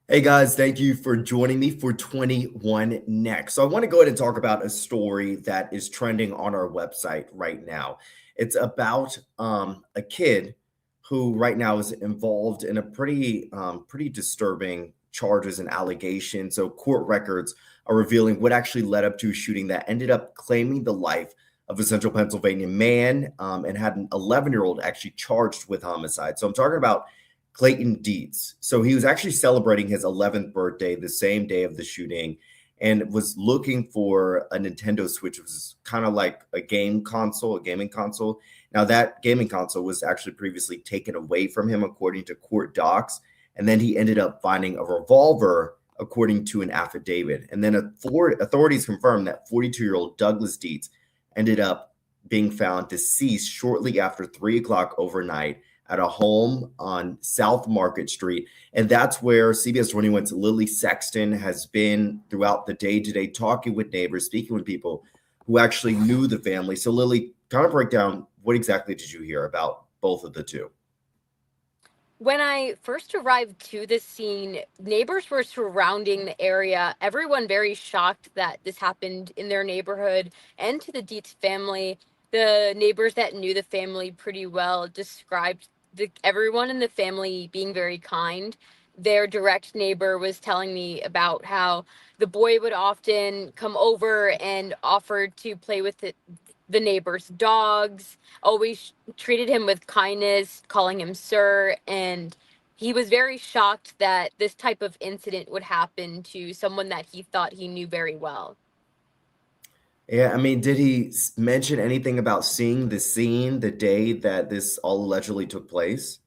Hey guys, thank you for joining me for 21 Next. So, I want to go ahead and talk about a story that is trending on our website right now. It's about a kid who right now is involved in a pretty disturbing charges and allegations. So, court records are revealing what actually led up to a shooting that ended up claiming the life of a central Pennsylvania man and had an 11-year-old actually charged with homicide. So, I'm talking about Clayton Dietz. So he was actually celebrating his 11th birthday the same day of the shooting and was looking for a Nintendo Switch, which was kind of like a gaming console. Now, that gaming console was actually previously taken away from him, according to court docs. And then he ended up finding a revolver, according to an affidavit. And then authorities confirmed that 42-year-old Douglas Dietz ended up being found deceased shortly after 3 o'clock overnight at a home on South Market Street. And that's where CBS 21's Lily Sexton has been throughout the day today, talking with neighbors, speaking with people who actually knew the family. So, Lily, kind of break down what exactly did you hear about both of the two? When I first arrived to the scene, neighbors were surrounding the area. Everyone very shocked that this happened in their neighborhood and to the Dietz family. The neighbors that knew the family pretty well described everyone in the family being very kind. Their direct neighbor was telling me about how the boy would often come over and offer to play with the neighbors' dogs, always treated him with kindness, calling him sir, and he was very shocked that this type of incident would happen to someone that he thought he knew very well. Yeah, I mean, did he mention anything about seeing the scene the day that this all allegedly took place?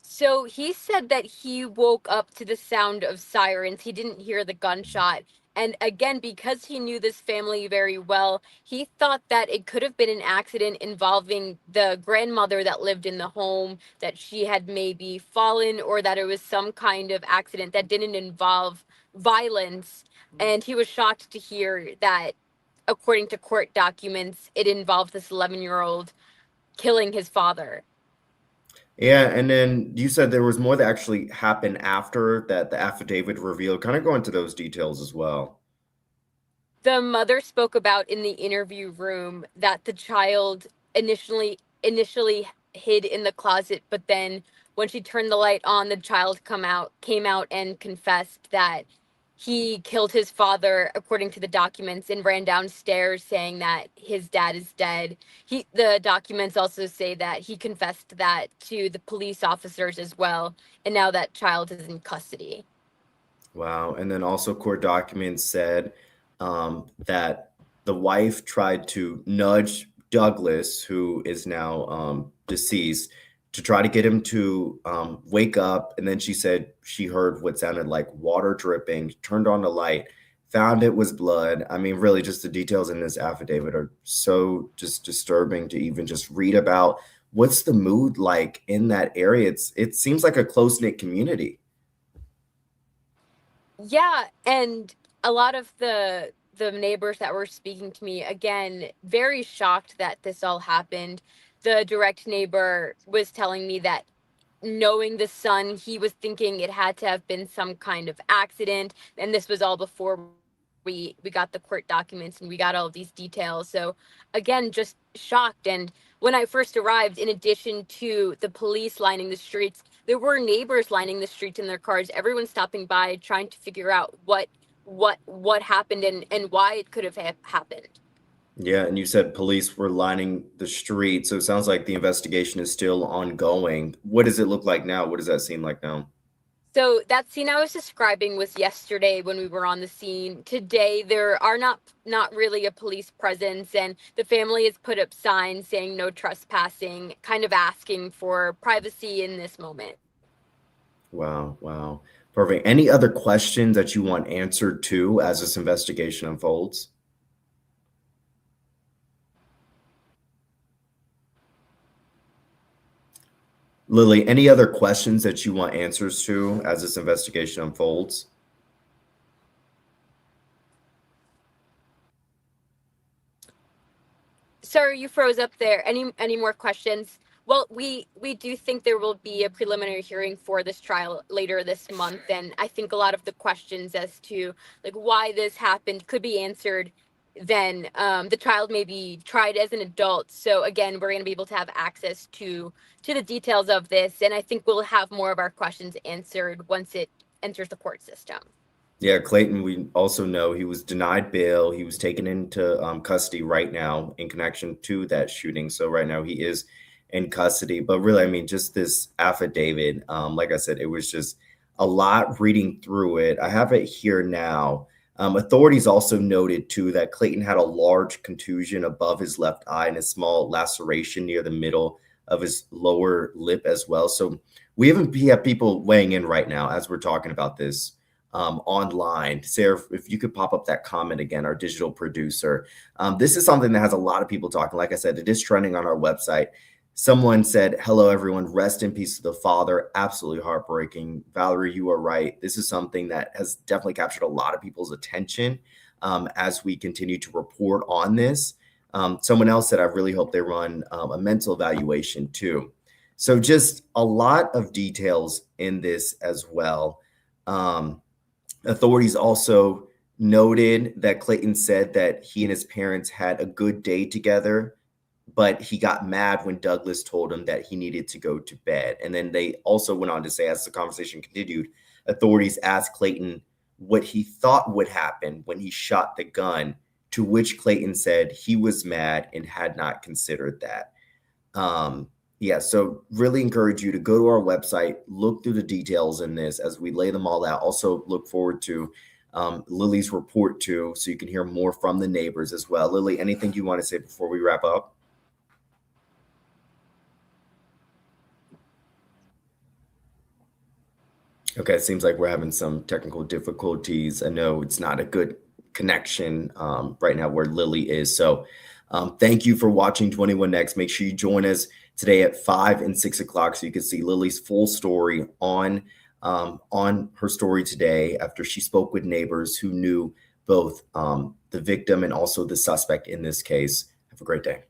So he said that he woke up to the sound of sirens. He didn't hear the gunshot. And again, because he knew this family very well, he thought that it could have been an accident involving the grandmother that lived in the home, that she had maybe fallen, or that it was some kind of accident that didn't involve violence. And he was shocked to hear that, according to court documents, it involved this 11-year-old killing his father. Yeah, and then you said there was more that actually happened after that the affidavit revealed. Kind of go into those details as well. The mother spoke about in the interview room that the child initially hid in the closet, but then when she turned the light on, the child come out came out and confessed that he killed his father according to the documents and ran downstairs saying that his dad is dead. The documents also say that he confessed that to the police officers as well, and now that child is in custody. Wow. And then also court documents said that the wife tried to nudge Douglas, who is now deceased, to try to get him to wake up. And then she said she heard what sounded like water dripping, turned on the light, found it was blood. I mean, really, just the details in this affidavit are so just disturbing to even just read about. What's the mood like in that area? It seems like a close-knit community. Yeah, and a lot of the neighbors that were speaking to me, again, very shocked that this all happened. The direct neighbor was telling me that, knowing the son, he was thinking it had to have been some kind of accident, and this was all before we got the court documents and we got all of these details. So again, just shocked. And when I first arrived, in addition to the police lining the streets, there were neighbors lining the streets in their cars, everyone stopping by trying to figure out what happened and why it could have happened. Yeah, and you said police were lining the street, so it sounds like the investigation is still ongoing. What does it look like now? What does that seem like now? So that scene I was describing was yesterday when we were on the scene. Today there are not really a police presence, and the family has put up signs saying no trespassing, kind of asking for privacy in this moment. Wow, wow. Perfect. Any other questions that you want answered too as this investigation unfolds? Lily, any other questions that you want answers to as this investigation unfolds? Sir, you froze up there. Any more questions? Well, we do think there will be a preliminary hearing for this trial later this month, and I think a lot of the questions as to like why this happened could be answered. Then the child may be tried as an adult. So again, we're going to be able to have access to the details of this, and I think we'll have more of our questions answered once it enters the court system. Yeah, Clayton, we also know he was denied bail. He was taken into custody right now in connection to that shooting. So right now he is in custody. But really, I mean, just this affidavit, like I said, it was just a lot reading through it. I have it here now. Authorities also noted too that Clayton had a large contusion above his left eye and a small laceration near the middle of his lower lip as well. So we have people weighing in right now as we're talking about this online. Sarah, if you could pop up that comment again, our digital producer. This is something that has a lot of people talking. Like I said, it is trending on our website. Someone said, "Hello, everyone. Rest in peace to the father." Absolutely heartbreaking. Valerie, you are right. This is something that has definitely captured a lot of people's attention as we continue to report on this. Someone else said, "I really hope they run a mental evaluation too." So just a lot of details in this as well. Authorities also noted that Clayton said that he and his parents had a good day together, but he got mad when Douglas told him that he needed to go to bed. And then they also went on to say, as the conversation continued, authorities asked Clayton what he thought would happen when he shot the gun, to which Clayton said he was mad and had not considered that. Yeah, so really encourage you to go to our website, look through the details in this as we lay them all out. Also, look forward to Lily's report too, so you can hear more from the neighbors as well. Lily, anything you want to say before we wrap up? Okay, it seems like we're having some technical difficulties. I know it's not a good connection right now where Lily is. So thank you for watching 21 Next. Make sure you join us today at 5 and 6 o'clock so you can see Lily's full story on her story today after she spoke with neighbors who knew both the victim and also the suspect in this case. Have a great day.